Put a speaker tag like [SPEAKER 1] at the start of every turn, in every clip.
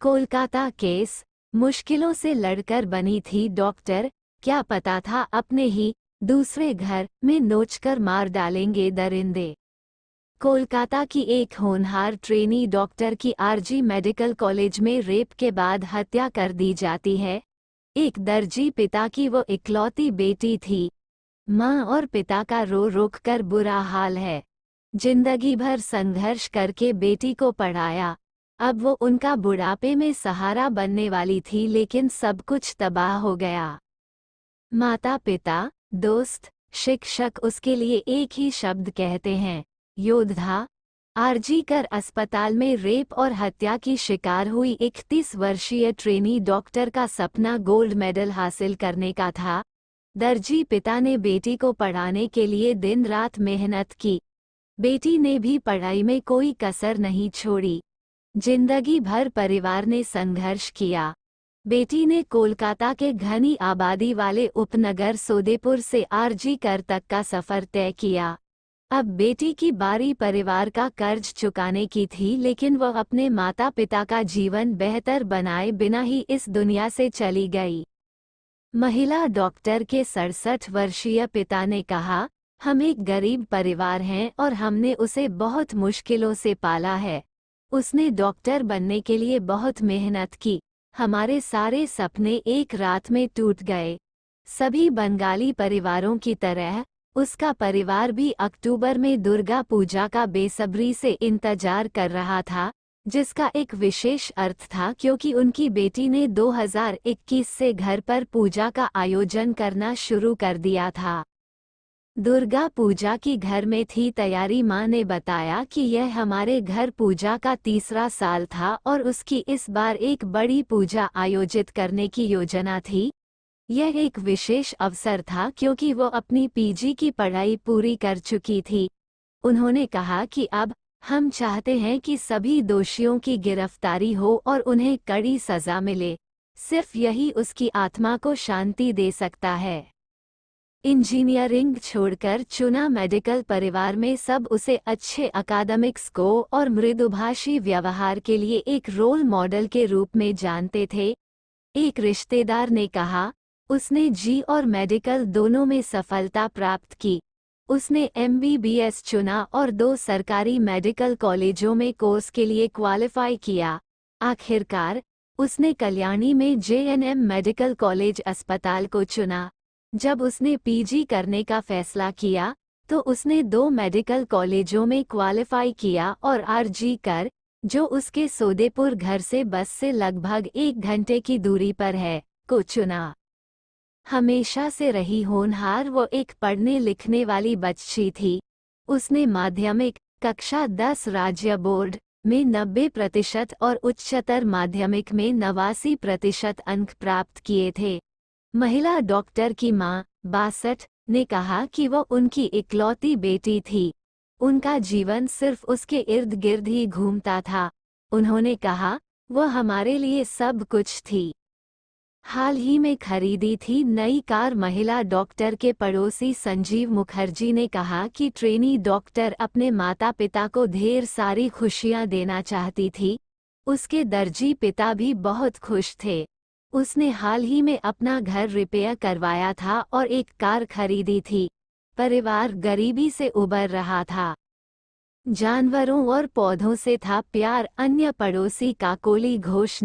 [SPEAKER 1] Kolkata case, मुश्किलों से लड़कर बनी थी डॉक्टर, क्या पता था अपने ही दूसरे घर में नोचकर मार डालेंगे दरिंदे। कोलकाता की एक होनहार ट्रेनी डॉक्टर की आरजी मेडिकल कॉलेज में रेप के बाद हत्या कर दी जाती है। एक दर्जी पिता की वो इकलौती बेटी थी। माँ और पिता का रो रो कर बुरा हाल है। जिंदगी भर संघर्ष करके बेटी को पढ़ाया, अब वो उनका बुढ़ापे में सहारा बनने वाली थी, लेकिन सब कुछ तबाह हो गया। माता पिता, दोस्त, शिक्षक उसके लिए एक ही शब्द कहते हैं, योद्धा। आरजी कर अस्पताल में रेप और हत्या की शिकार हुई 31 वर्षीय ट्रेनी डॉक्टर का सपना गोल्ड मेडल हासिल करने का था। दर्जी पिता ने बेटी को पढ़ाने के लिए दिन रात मेहनत की। बेटी ने भी पढ़ाई में कोई कसर नहीं छोड़ी। जिंदगी भर परिवार ने संघर्ष किया। बेटी ने कोलकाता के घनी आबादी वाले उपनगर सोदेपुर से आरजी कर तक का सफर तय किया। अब बेटी की बारी परिवार का कर्ज चुकाने की थी, लेकिन वह अपने माता पिता का जीवन बेहतर बनाए बिना ही इस दुनिया से चली गई। महिला डॉक्टर के 67 वर्षीय पिता ने कहा, हम एक गरीब परिवार हैं और हमने उसे बहुत मुश्किलों से पाला है। उसने डॉक्टर बनने के लिए बहुत मेहनत की। हमारे सारे सपने एक रात में टूट गए। सभी बंगाली परिवारों की तरह उसका परिवार भी अक्टूबर में दुर्गा पूजा का बेसब्री से इंतजार कर रहा था, जिसका एक विशेष अर्थ था क्योंकि उनकी बेटी ने 2021 से घर पर पूजा का आयोजन करना शुरू कर दिया था। दुर्गा पूजा की घर में थी तैयारी। माँ ने बताया कि यह हमारे घर पूजा का तीसरा साल था और उसकी इस बार एक बड़ी पूजा आयोजित करने की योजना थी। यह एक विशेष अवसर था क्योंकि वो अपनी पीजी की पढ़ाई पूरी कर चुकी थी। उन्होंने कहा कि अब हम चाहते हैं कि सभी दोषियों की गिरफ्तारी हो और उन्हें कड़ी सजा मिले। सिर्फ यही उसकी आत्मा को शांति दे सकता है। इंजीनियरिंग छोड़कर चुना मेडिकल परिवार में सब उसे अच्छे अकादमिक स्कोर और मृदुभाषी व्यवहार के लिए एक रोल मॉडल के रूप में जानते थे। एक रिश्तेदार ने कहा, उसने जी और मेडिकल दोनों में सफलता प्राप्त की। उसने एमबीबीएस चुना और 2 सरकारी मेडिकल कॉलेजों में कोर्स के लिए क्वालिफाई किया। आखिरकार उसने कल्याणी में जेएनएम मेडिकल कॉलेज अस्पताल को चुना। जब उसने पीजी करने का फैसला किया तो उसने 2 मेडिकल कॉलेजों में क्वालिफाई किया और आरजी कर, जो उसके सोदेपुर घर से बस से लगभग 1 घंटे की दूरी पर है, को चुना। हमेशा से रही होनहार वो एक पढ़ने लिखने वाली बच्ची थी। उसने माध्यमिक कक्षा 10 राज्य बोर्ड में 90% और उच्चतर माध्यमिक में 89% अंक प्राप्त किए थे। महिला डॉक्टर की मां 62 ने कहा कि वो उनकी इकलौती बेटी थी। उनका जीवन सिर्फ उसके इर्द गिर्द ही घूमता था। उन्होंने कहा, वो हमारे लिए सब कुछ थी। हाल ही में खरीदी थी नई कार। महिला डॉक्टर के पड़ोसी संजीव मुखर्जी ने कहा कि ट्रेनी डॉक्टर अपने माता पिता को ढेर सारी खुशियां देना चाहती थी। उसके दर्जी पिता भी बहुत खुश थे। उसने हाल ही में अपना घर रिपेयर करवाया था और एक कार खरीदी थी। परिवार गरीबी से उबर रहा था। जानवरों और पौधों से था प्यार। अन्य पड़ोसी काकोली घोष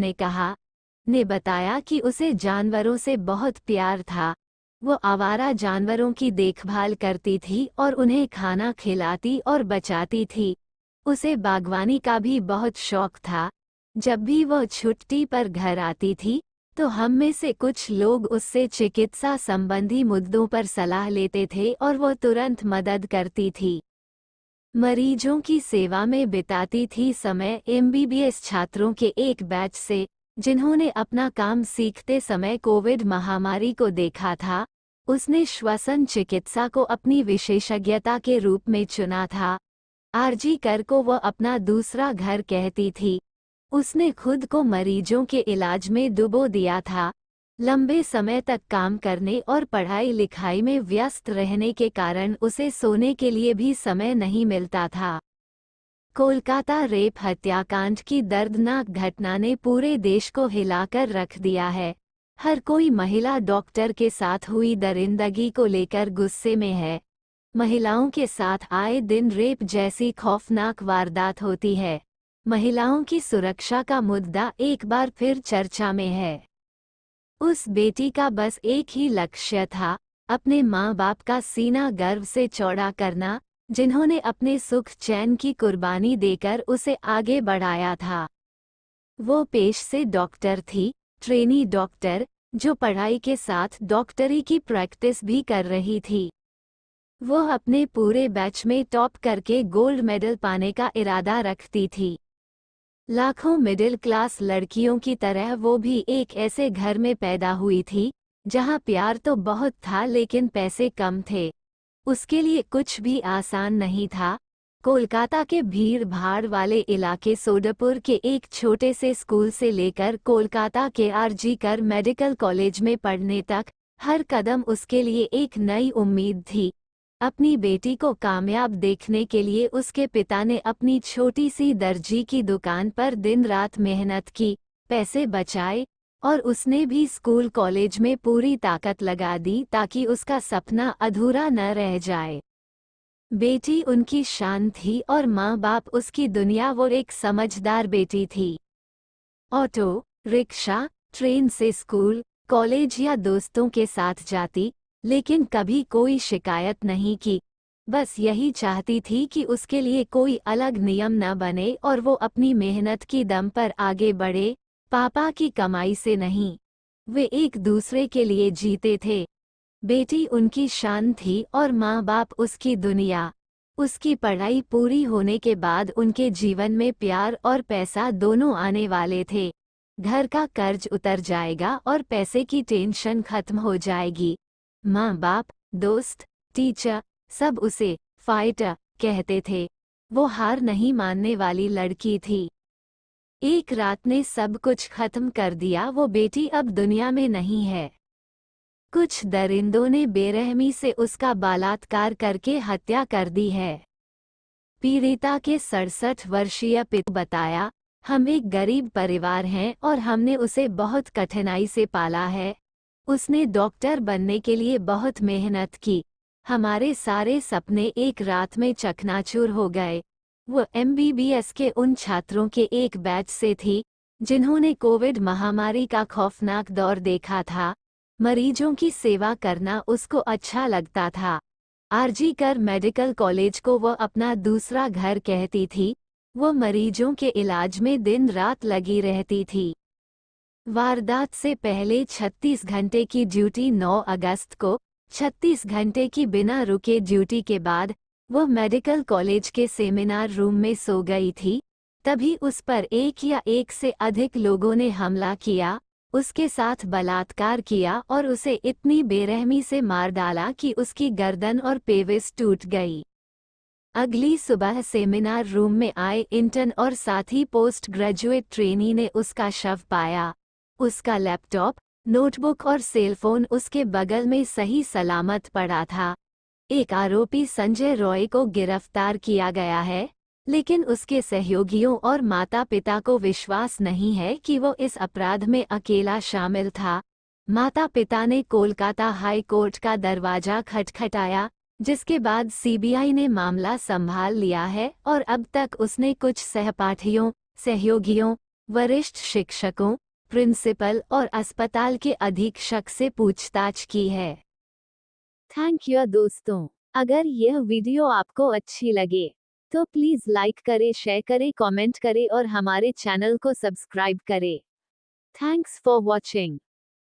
[SPEAKER 1] ने बताया कि उसे जानवरों से बहुत प्यार था। वो आवारा जानवरों की देखभाल करती थी और उन्हें खाना खिलाती और बचाती थी। उसे बागवानी का भी बहुत शौक था। जब भी वो छुट्टी पर घर आती थी तो हम में से कुछ लोग उससे चिकित्सा संबंधी मुद्दों पर सलाह लेते थे और वो तुरंत मदद करती थी। मरीजों की सेवा में बिताती थी समय। एमबीबीएस छात्रों के एक बैच से, जिन्होंने अपना काम सीखते समय कोविड महामारी को देखा था, उसने श्वसन चिकित्सा को अपनी विशेषज्ञता के रूप में चुना था। आरजी कर को वो अपना दूसरा घर कहती थी। उसने खुद को मरीजों के इलाज में डुबो दिया था। लंबे समय तक काम करने और पढ़ाई लिखाई में व्यस्त रहने के कारण उसे सोने के लिए भी समय नहीं मिलता था। कोलकाता रेप हत्याकांड की दर्दनाक घटना ने पूरे देश को हिलाकर रख दिया है। हर कोई महिला डॉक्टर के साथ हुई दरिंदगी को लेकर गुस्से में है। महिलाओं के साथ आए दिन रेप जैसी खौफनाक वारदात होती है। महिलाओं की सुरक्षा का मुद्दा एक बार फिर चर्चा में है। उस बेटी का बस एक ही लक्ष्य था, अपने माँ बाप का सीना गर्व से चौड़ा करना, जिन्होंने अपने सुख चैन की कुर्बानी देकर उसे आगे बढ़ाया था। वो पेश से डॉक्टर थी, ट्रेनी डॉक्टर, जो पढ़ाई के साथ डॉक्टरी की प्रैक्टिस भी कर रही थी। वो अपने पूरे बैच में टॉप करके गोल्ड मेडल पाने का इरादा रखती थी। लाखों मिडिल क्लास लड़कियों की तरह वो भी एक ऐसे घर में पैदा हुई थी, जहां प्यार तो बहुत था लेकिन पैसे कम थे। उसके लिए कुछ भी आसान नहीं था। कोलकाता के भीड़ भाड़ वाले इलाके सोडपुर के एक छोटे से स्कूल से लेकर कोलकाता के आरजी कर मेडिकल कॉलेज में पढ़ने तक, हर कदम उसके लिए एक नई उम्मीद थी। अपनी बेटी को कामयाब देखने के लिए उसके पिता ने अपनी छोटी सी दर्जी की दुकान पर दिन रात मेहनत की, पैसे बचाए, और उसने भी स्कूल कॉलेज में पूरी ताकत लगा दी ताकि उसका सपना अधूरा न रह जाए। बेटी उनकी शान थी और माँ बाप उसकी दुनिया। वो एक समझदार बेटी थी। ऑटो, रिक्शा, ट्रेन से स्कूल, कॉलेज या दोस्तों के साथ जाती, लेकिन कभी कोई शिकायत नहीं की। बस यही चाहती थी कि उसके लिए कोई अलग नियम न बने और वो अपनी मेहनत की दम पर आगे बढ़े, पापा की कमाई से नहीं। वे एक दूसरे के लिए जीते थे। बेटी उनकी शान थी और माँ बाप उसकी दुनिया। उसकी पढ़ाई पूरी होने के बाद उनके जीवन में प्यार और पैसा दोनों आने वाले थे। घर का कर्ज उतर जाएगा और पैसे की टेंशन खत्म हो जाएगी। माँ बाप, दोस्त, टीचर, सब उसे फाइटर कहते थे। वो हार नहीं मानने वाली लड़की थी। एक रात ने सब कुछ खत्म कर दिया। वो बेटी अब दुनिया में नहीं है। कुछ दरिंदों ने बेरहमी से उसका बलात्कार करके हत्या कर दी है। पीड़िता के 67 वर्षीय पिता बताया, हम एक गरीब परिवार हैं और हमने उसे बहुत कठिनाई से पाला है। उसने डॉक्टर बनने के लिए बहुत मेहनत की। हमारे सारे सपने एक रात में चकनाचूर हो गए। वो एमबीबीएस के उन छात्रों के एक बैच से थी, जिन्होंने कोविड महामारी का खौफनाक दौर देखा था। मरीजों की सेवा करना उसको अच्छा लगता था। आरजी कर मेडिकल कॉलेज को वो अपना दूसरा घर कहती थी। वो मरीजों के इलाज में दिन रात लगी रहती थी। वारदात से पहले 36 घंटे की ड्यूटी 9 अगस्त को, 36 घंटे की बिना रुके ड्यूटी के बाद वो मेडिकल कॉलेज के सेमिनार रूम में सो गई थी। तभी उस पर एक या एक से अधिक लोगों ने हमला किया, उसके साथ बलात्कार किया और उसे इतनी बेरहमी से मार डाला कि उसकी गर्दन और पेविस टूट गई। अगली सुबह सेमिनार रूम में आए इंटर्न और साथी पोस्ट ग्रेजुएट ट्रेनी ने उसका शव पाया। उसका लैपटॉप, नोटबुक और सेलफोन उसके बगल में सही सलामत पड़ा था। एक आरोपी संजय रॉय को गिरफ्तार किया गया है, लेकिन उसके सहयोगियों और माता-पिता को विश्वास नहीं है कि वो इस अपराध में अकेला शामिल था। माता-पिता ने कोलकाता हाई कोर्ट का दरवाजा खटखटाया, जिसके बाद सीबीआई ने मामला संभाल लिया है और अब तक उसने कुछ सहपाठियों, सहयोगियों, वरिष्ठ शिक्षकों, प्रिंसिपल और अस्पताल के अधीक्षक से पूछताछ की है। थैंक यू दोस्तों। अगर यह वीडियो आपको अच्छी लगे तो प्लीज़ लाइक करें, शेयर करें, कमेंट करें और हमारे चैनल को सब्सक्राइब करें। Thanks for watching.